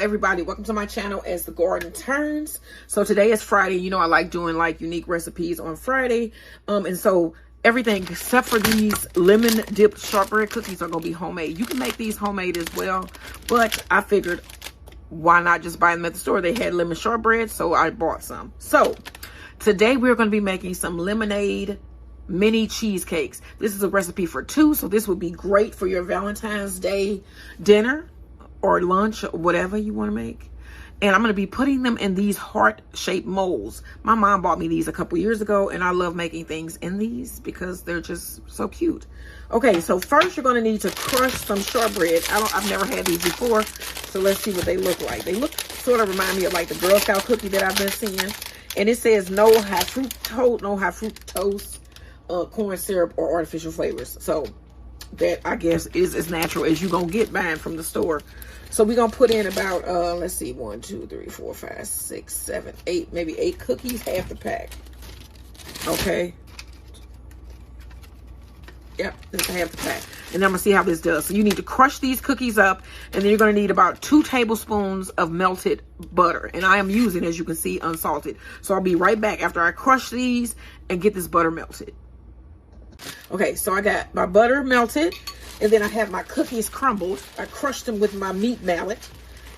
everybody, welcome to my channel as the garden turns. So today is Friday. You know I like doing like unique recipes on Friday, and so everything except for these lemon dipped shortbread cookies are gonna be homemade. You can make these homemade as well, but I figured why not just buy them at the store. They had lemon shortbread, so I bought some. So today we're going to be making some lemonade mini cheesecakes. This is a recipe for 2, so this would be great for your Valentine's Day dinner or lunch or whatever you want to make. And I'm going to be putting them in these heart-shaped molds. My mom bought me these a couple years ago, and I love making things in these because they're just so cute. Okay, so first you're going to need to crush some shortbread. I've never had these before, so let's see what they look like. They look sort of remind me of like the Girl Scout cookie that I've been seeing. And it says no high fructose, corn syrup, or artificial flavors. So that, I guess, is as natural as you're going to get buying from the store. So we're going to put in about, let's see, 1, 2, 3, 4, 5, 6, 7, 8, maybe 8 cookies, half the pack. Okay. Yep, that's half the pack. And I'm going to see how this does. So you need to crush these cookies up, and then you're going to need about 2 tablespoons of melted butter. And I am using, as you can see, unsalted. So I'll be right back after I crush these and get this butter melted. Okay, so I got my butter melted, and then I have my cookies crumbled. I crushed them with my meat mallet.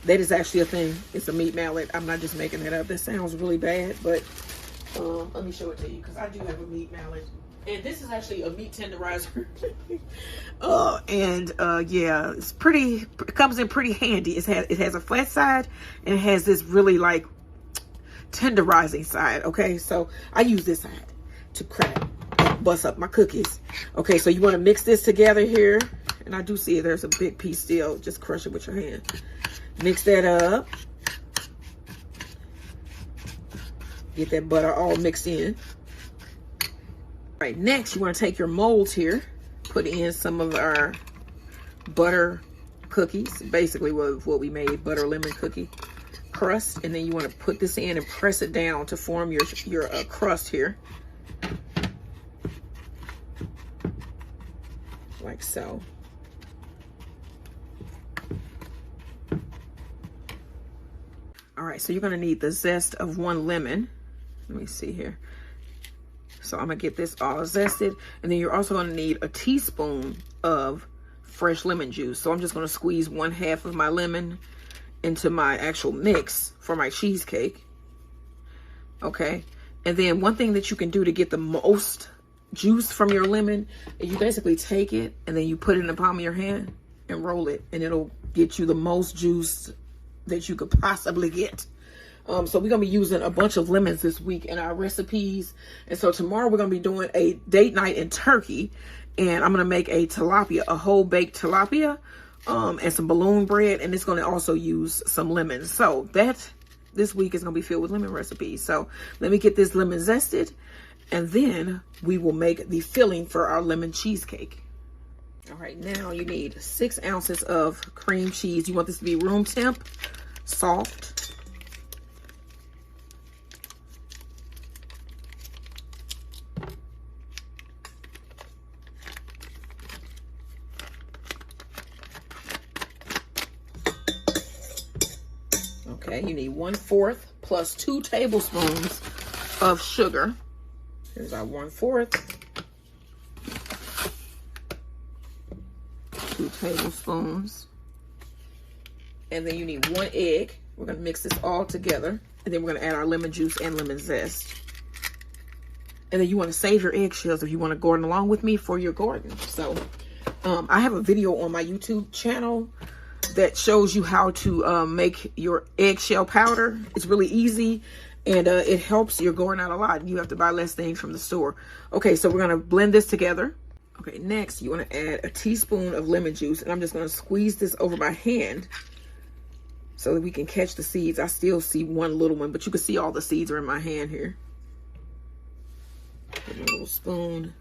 That is actually a thing. It's a meat mallet. I'm not just making that up. That sounds really bad, but let me show it to you because I do have a meat mallet. And this is actually a meat tenderizer. Yeah, it's pretty, it comes in pretty handy. It has a flat side, and it has this really like tenderizing side. Okay, so I use this side to crack, bust up my cookies. Okay, so you want to mix this together here. And I do see there's a big piece still. Just crush it with your hand. Mix that up. Get that butter all mixed in. All right, next you want to take your molds here, put in some of our butter cookies, basically what we made, butter lemon cookie crust, and then you want to put this in and press it down to form your crust here, like so. All right, so you're going to need the zest of 1 lemon. Let me see here. So I'm going to get this all zested. And then you're also going to need a teaspoon of fresh lemon juice. So I'm just going to squeeze 1/2 of my lemon into my actual mix for my cheesecake. Okay. And then one thing that you can do to get the most juice from your lemon is you basically take it and then you put it in the palm of your hand and roll it. And it'll get you the most juice that you could possibly get. So we're going to be using a bunch of lemons this week in our recipes. And so tomorrow we're going to be doing a date night in Turkey. And I'm going to make a tilapia, a whole baked tilapia, and some balloon bread. And it's going to also use some lemons. So this week is going to be filled with lemon recipes. So let me get this lemon zested. And then we will make the filling for our lemon cheesecake. All right, now you need 6 ounces of cream cheese. You want this to be room temp, soft. Okay, you need 1/4 plus 2 tablespoons of sugar. Here's our 1/4. 2 tablespoons. And then you need 1 egg. We're going to mix this all together. And then we're going to add our lemon juice and lemon zest. And then you want to save your eggshells if you want to garden along with me for your garden. So I have a video on my YouTube channel that shows you how to make your eggshell powder. It's really easy, and it helps your garden out a lot. You have to buy less things from the store. Okay, so we're going to blend this together. Okay, next you want to add a teaspoon of lemon juice, and I'm just going to squeeze this over my hand so that we can catch the seeds. I still see one little one, but you can see all the seeds are in my hand here. Put a little spoon.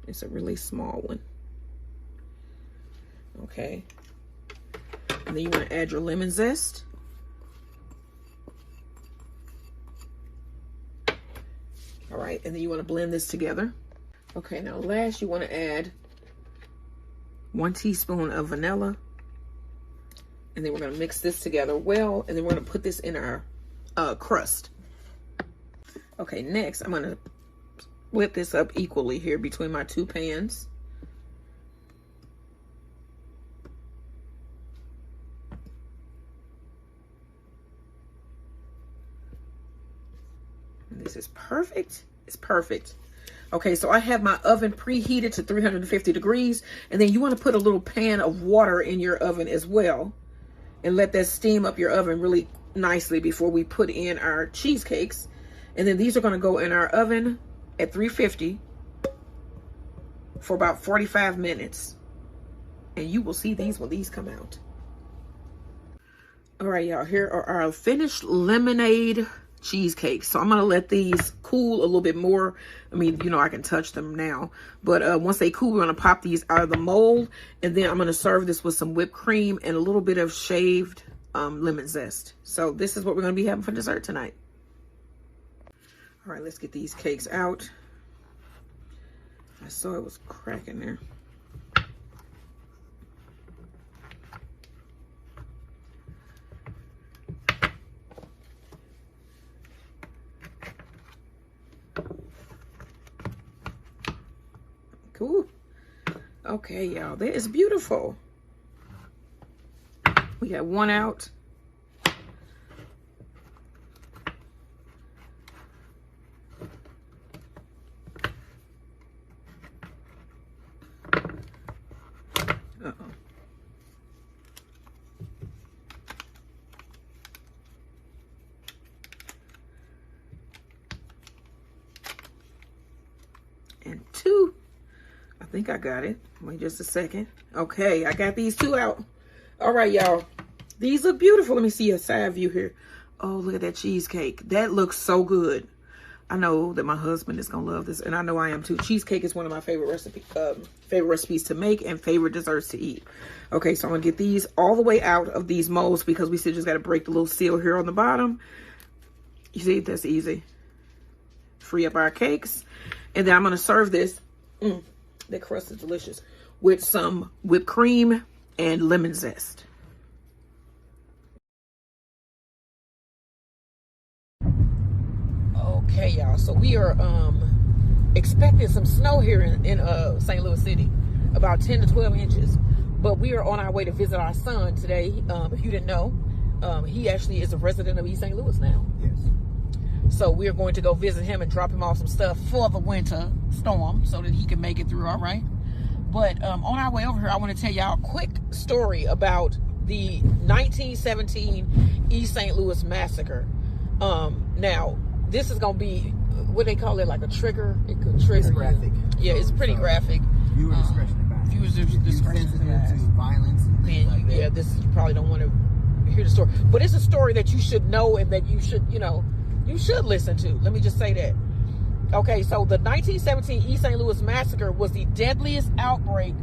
It's a really small one. Okay. And then you want to add your lemon zest. All right, and then you want to blend this together. Okay, now last you want to add 1 teaspoon of vanilla And then we're going to mix this together well. And then we're going to put this in our crust. Okay, next I'm going to split this up equally here between my two pans. And this is perfect. It's perfect. Okay, so I have my oven preheated to 350 degrees. And then you want to put a little pan of water in your oven as well. And let that steam up your oven really nicely before we put in our cheesecakes. And then these are going to go in our oven at 350 for about 45 minutes. And you will see these when these come out. All right, y'all, here are our finished lemonade cheesecakes. So I'm going to let these cool a little bit more. I mean, you know, I can touch them now. But once they cool, we're going to pop these out of the mold. And then I'm going to serve this with some whipped cream and a little bit of shaved lemon zest. So this is what we're going to be having for dessert tonight. All right, let's get these cakes out. I saw it was cracking there. Cool. Okay, y'all, that is beautiful. We got one out. And two. I think I got it. Wait just a second. Okay, I got these two out. All right, y'all. These look beautiful. Let me see a side view here. Oh, look at that cheesecake. That looks so good. I know that my husband is gonna love this, and I know I am too. Cheesecake is one of my favorite recipes to make and favorite desserts to eat. Okay, so I'm gonna get these all the way out of these molds because we still just gotta break the little seal here on the bottom. You see, that's easy. Free up our cakes, and then I'm gonna serve this. That crust is delicious with some whipped cream and lemon zest. Okay, y'all, so we are expecting some snow here in St. Louis City, about 10 to 12 inches. But we are on our way to visit our son today. If you didn't know, he actually is a resident of East St. Louis now. Yes. So we are going to go visit him and drop him off some stuff for the winter storm so that he can make it through all right. But on our way over here, I want to tell y'all a quick story about the 1917 East St. Louis massacre. Now, this is going to be, what they call it, like a trigger? It could trigger. It's graphic. Yeah, it's pretty graphic. Viewer discretion advised. Viewers discretion advised. To violence and things like that. Yeah, you probably don't want to hear the story. But it's a story that you should know and that you should, you should listen to. Let me just say that. Okay, so the 1917 East St. Louis massacre was the deadliest outbreak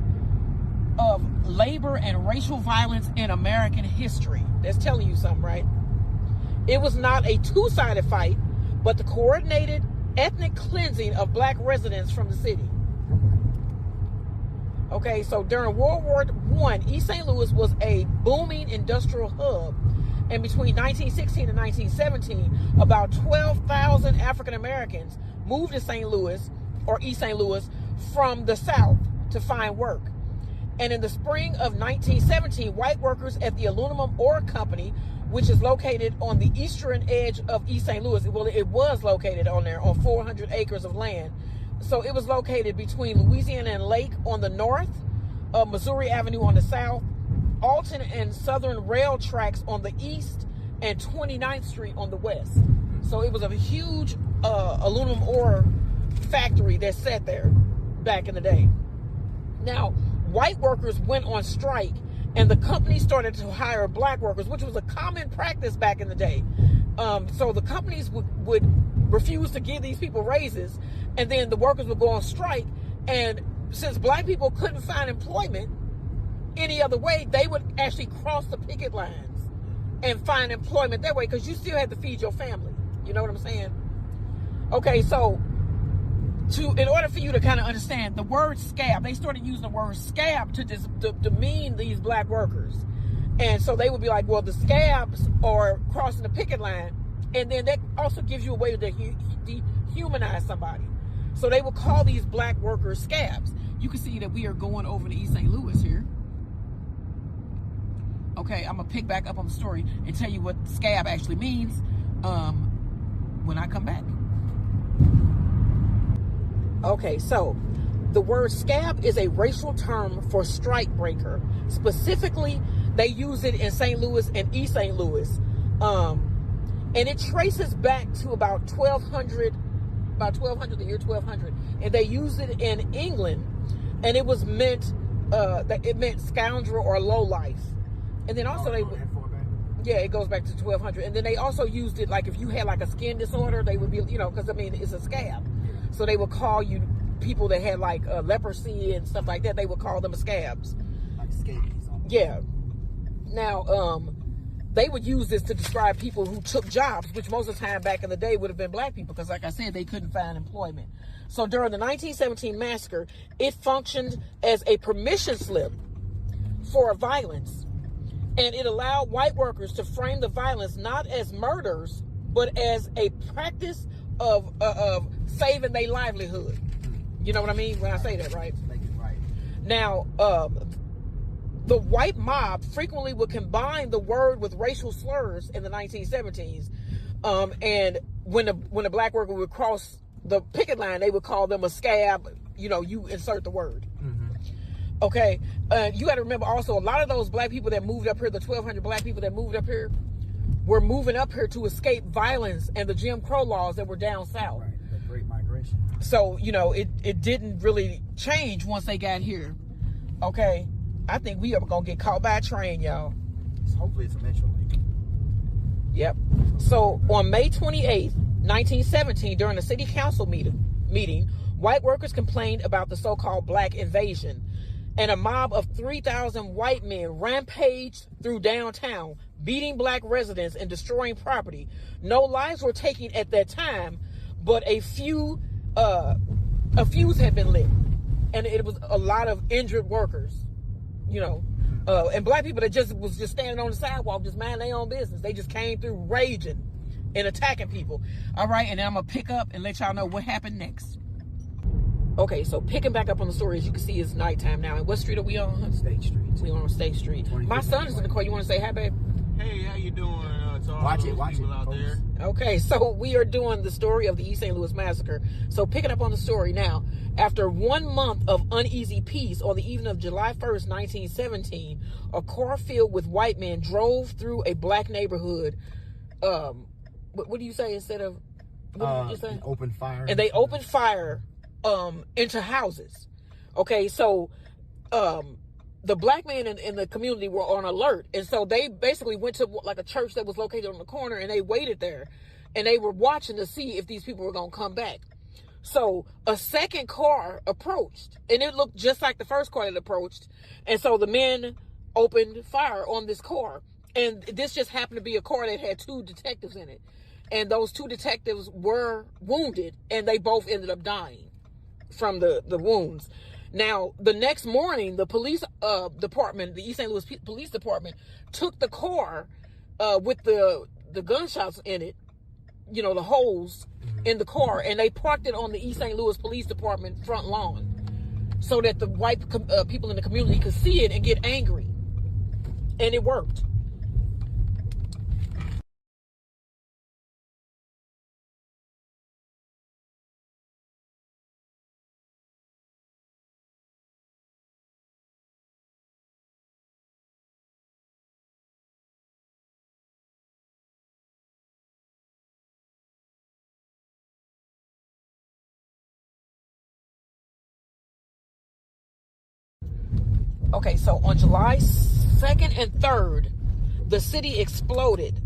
of labor and racial violence in American history. That's telling you something, right? It was not a two-sided fight, but the coordinated ethnic cleansing of black residents from the city. Okay, so during World War I, East St. Louis was a booming industrial hub. And between 1916 and 1917, about 12,000 African Americans moved to St. Louis or East St. Louis from the South to find work. And in the spring of 1917, white workers at the Aluminum Ore Company, which is located on the eastern edge of East St. Louis, well, it was located on there on 400 acres of land. So it was located between Louisiana and Lake on the north, Missouri Avenue on the south, Alton and Southern rail tracks on the east, and 29th Street on the west. So it was a huge aluminum ore factory that sat there back in the day. Now, white workers went on strike, and the company started to hire black workers, which was a common practice back in the day. So the companies would refuse to give these people raises, and then the workers would go on strike. And since black people couldn't find employment any other way, they would actually cross the picket lines and find employment that way, because you still had to feed your family. You know what I'm saying? Okay, so in order for you to kind of understand the word scab, they started using the word scab to demean these black workers. And so they would be like, well, the scabs are crossing the picket line. And then that also gives you a way to dehumanize somebody. So they would call these black workers scabs. You can see that we are going over to East St. Louis here. Okay, I'm going to pick back up on the story and tell you what scab actually means when I come back. Okay, so the word scab is a racial term for strike breaker. Specifically, they use it in St. Louis and East St. Louis. And it traces back to about 1200, the year 1200. And they used it in England, and it was meant, it meant scoundrel or lowlife. And then also yeah, it goes back to 1200. And then they also used it like if you had like a skin disorder, they would be, you know, because I mean, it's a scab. So they would call you people that had like leprosy and stuff like that, they would call them scabs. Like scabies. Yeah. Now, they would use this to describe people who took jobs, which most of the time back in the day would have been black people, because like I said, they couldn't find employment. So during the 1917 massacre, it functioned as a permission slip for violence. And it allowed white workers to frame the violence not as murders, but as a practice of saving their livelihood. You know what I mean when I say that, right? Make it right. Now, the white mob frequently would combine the word with racial slurs in the 1970s. And when the black worker would cross the picket line, they would call them a scab. You know, you insert the word. Okay. You got to remember also, a lot of those black people that moved up here, the 1,200 black people that moved up here, were moving up here to escape violence and the Jim Crow laws that were down south. Right. The Great Migration. So, you know, it didn't really change once they got here. Okay. I think we are going to get caught by a train, y'all. Hopefully it's a metro link. Yep. So on May 28th, 1917, during a city council meeting, white workers complained about the so-called black invasion. And a mob of 3,000 white men rampaged through downtown, beating black residents and destroying property. No lives were taken at that time, but a fuse had been lit. And it was a lot of injured workers, you know. And black people that was just standing on the sidewalk, just minding their own business. They just came through raging and attacking people. All right, and then I'm going to pick up and let y'all know what happened next. Okay, so picking back up on the story, as you can see, it's nighttime now. And what street are we on? State Street. We on State Street. My son is in the car. You want to say hi, babe? Hey, how you doing? To all Watch those it, people out there. Okay, so we are doing the story of the East St. Louis massacre. So picking up on the story now, after 1 month of uneasy peace, on the evening of July 1st, 1917, a car filled with white men drove through a black neighborhood. What do you say instead of? What did you say? Open fire. And they opened fire into houses. Okay, so the black men in the community were on alert, and so they basically went to like a church that was located on the corner, and they waited there, and they were watching to see if these people were going to come back. So a second car approached, and it looked just like the first car that approached, and so the men opened fire on this car, and this just happened to be a car that had 2 detectives in it, and those 2 detectives were wounded, and they both ended up dying from the wounds. Now, the next morning, the police department, the East St. Louis Police Department, took the car with the gunshots in it, you know, the holes in the car, and they parked it on the East St. Louis Police Department front lawn so that the white people in the community could see it and get angry. And it worked. Okay, so on July 2nd and 3rd, the city exploded.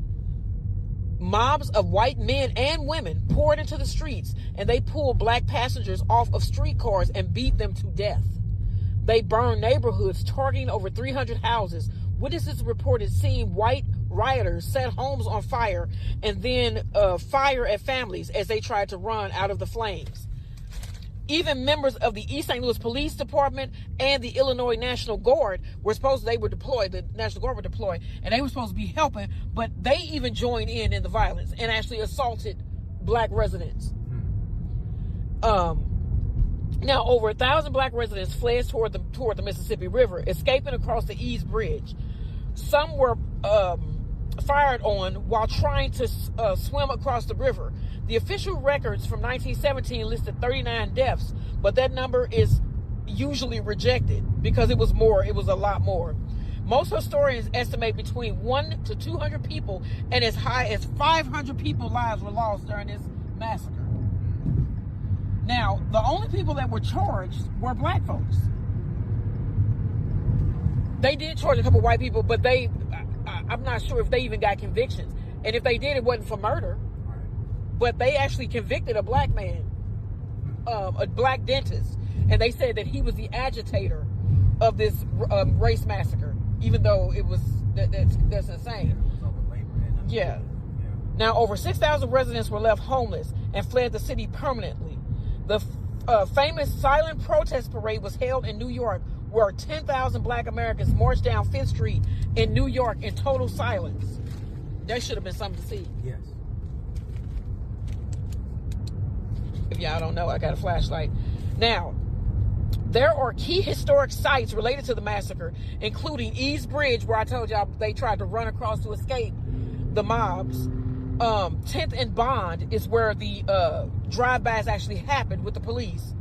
Mobs of white men and women poured into the streets, and they pulled black passengers off of streetcars and beat them to death. They burned neighborhoods, targeting over 300 houses. Witnesses reported seeing white rioters set homes on fire and then fire at families as they tried to run out of the flames. Even members of the East St. Louis Police Department and the Illinois National Guard were they were deployed, the National Guard were deployed, and they were supposed to be helping, but they even joined in the violence and actually assaulted black residents. Now, over 1,000 black residents fled toward the Mississippi River, escaping across the East Bridge. Some were fired on while trying to swim across the river. The official records from 1917 listed 39 deaths, but that number is usually rejected because it was a lot more. Most historians estimate between 100 to 200 people and as high as 500 people's lives were lost during this massacre. Now, the only people that were charged were black folks. They did charge a couple white people, but I'm not sure if they even got convictions. And if they did, it wasn't for murder. But they actually convicted a black man, a black dentist, and they said that he was the agitator of this race massacre, even though it was that's insane. Yeah. Now, over 6,000 residents were left homeless and fled the city permanently. The famous silent protest parade was held in New York, where 10,000 black Americans marched down 5th Street in New York in total silence. That should have been something to see. Yes. If y'all don't know, I got a flashlight. Now, there are key historic sites related to the massacre, including East Bridge, where I told y'all they tried to run across to escape the mobs. 10th and Bond is where the drive-bys actually happened with the police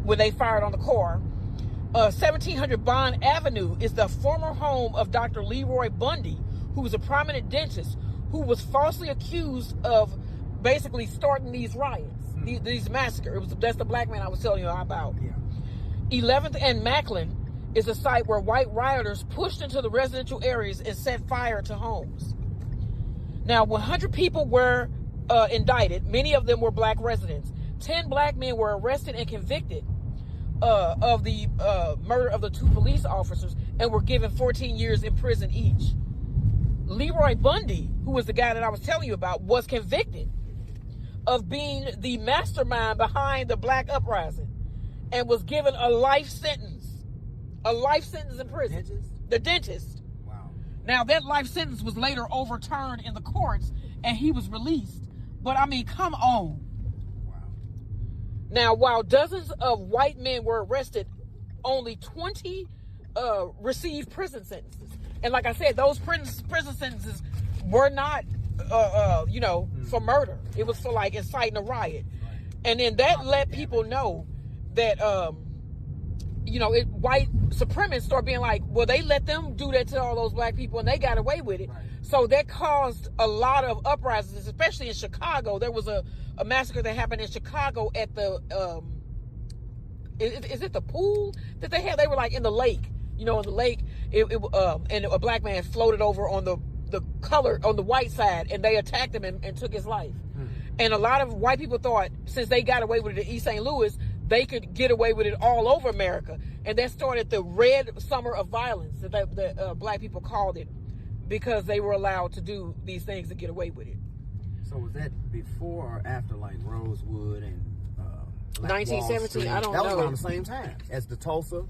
when they fired on the car. 1700 Bond Avenue is the former home of Dr. Leroy Bundy, who was a prominent dentist who was falsely accused of basically starting these riots, these massacres. That's the black man I was telling you about. Yeah. 11th and Macklin is a site where white rioters pushed into the residential areas and set fire to homes. Now, 100 people were indicted. Many of them were black residents. 10 black men were arrested and convicted of the murder of the 2 police officers and were given 14 years in prison each. Leroy Bundy, who was the guy that I was telling you about, was convicted of being the mastermind behind the black uprising and was given a life sentence. A life sentence in prison. The dentist. Wow. Now, that life sentence was later overturned in the courts and he was released. But I mean, come on. Wow. Now, while dozens of white men were arrested, only 20 received prison sentences. And like I said, those prison sentences were not, for murder. It was for like inciting a riot. Right. And then that let people know that, white supremacists start being like, well, they let them do that to all those black people and they got away with it. Right. So that caused a lot of uprisings, especially in Chicago. There was a massacre that happened in Chicago at the, is it the pool that they had? They were like in the lake, in the lake, and a black man floated over on the color, on the white side, and they attacked him and took his life. And a lot of white people thought, since they got away with it in East St. Louis, they could get away with it all over America. And that started the Red Summer of Violence, that black people called it, because they were allowed to do these things and get away with it. So was that before or after like Rosewood and 1917? I don't know. That was around the same time as the Tulsa.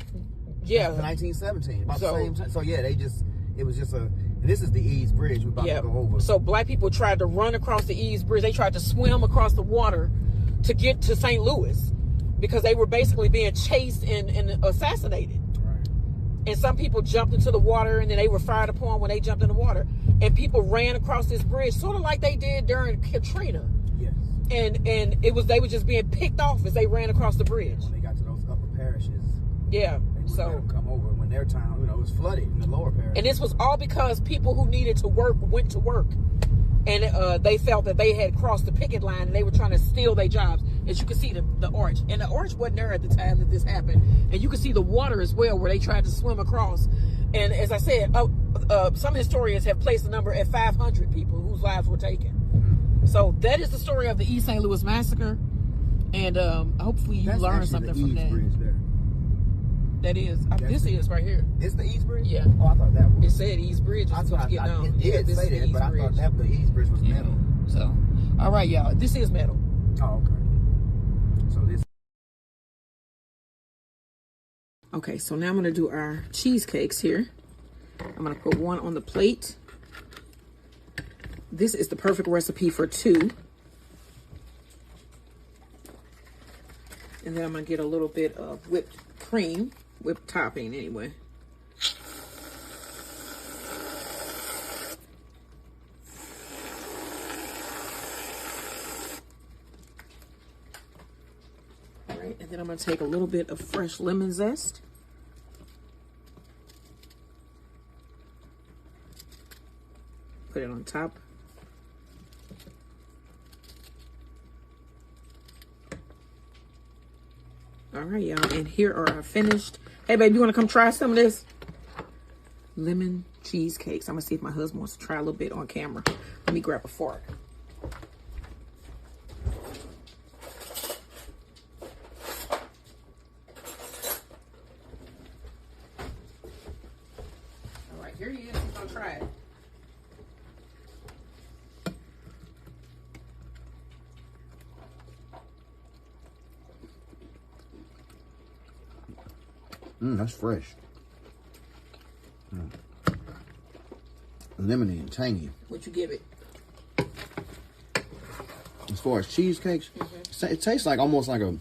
Yeah. 1917. About the same time. So yeah, it was just and this is the East Bridge we're about to go over. So black people tried to run across the East Bridge. They tried to swim across the water to get to St. Louis because they were basically being chased and assassinated. Right. And some people jumped into the water and then they were fired upon when they jumped in the water. And people ran across this bridge sort of like they did during Katrina. Yes. And they were just being picked off as they ran across the bridge. When they got to those upper parishes. Yeah. They would come over when their town, it was flooded in the lower parish. And this was all because people who needed to work went to work. And they felt that they had crossed the picket line and they were trying to steal their jobs. As you can see, the arch. And the arch wasn't there at the time that this happened. And you can see the water as well where they tried to swim across. And as I said, some historians have placed the number at 500 people whose lives were taken. Mm-hmm. So that is the story of the East St. Louis massacre. And hopefully you learned something from that. Bridge there. That is. This is right here. This the East Bridge? Yeah. Oh, I thought that was. It said East Bridge. I thought it did say that, but I thought that the East Bridge was metal. So, all right, y'all. This is metal. Oh, okay. So this Okay, so now I'm gonna do our cheesecakes here. I'm gonna put one on the plate. This is the perfect recipe for 2. And then I'm gonna get a little bit of whipped cream, whipped topping anyway. All right, and then I'm gonna take a little bit of fresh lemon zest. Put it on top. All right, y'all, and here are our finished. Hey, babe, you want to come try some of this? Lemon cheesecakes. I'm going to see if my husband wants to try a little bit on camera. Let me grab a fork. All right, here he is. He's going to try it. That's fresh. Lemony and tangy. What you give it? As far as cheesecakes, it tastes like almost like a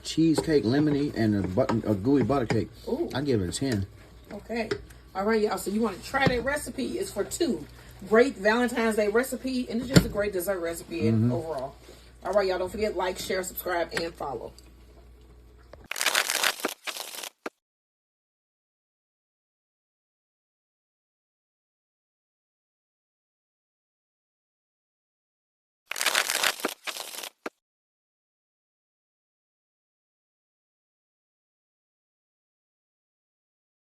cheesecake, lemony, and a gooey butter cake. Ooh. I give it a 10. Okay. All right, y'all. So you want to try that recipe? It's for 2. Great Valentine's Day recipe, and it's just a great dessert recipe overall. All right, y'all. Don't forget, like, share, subscribe, and follow.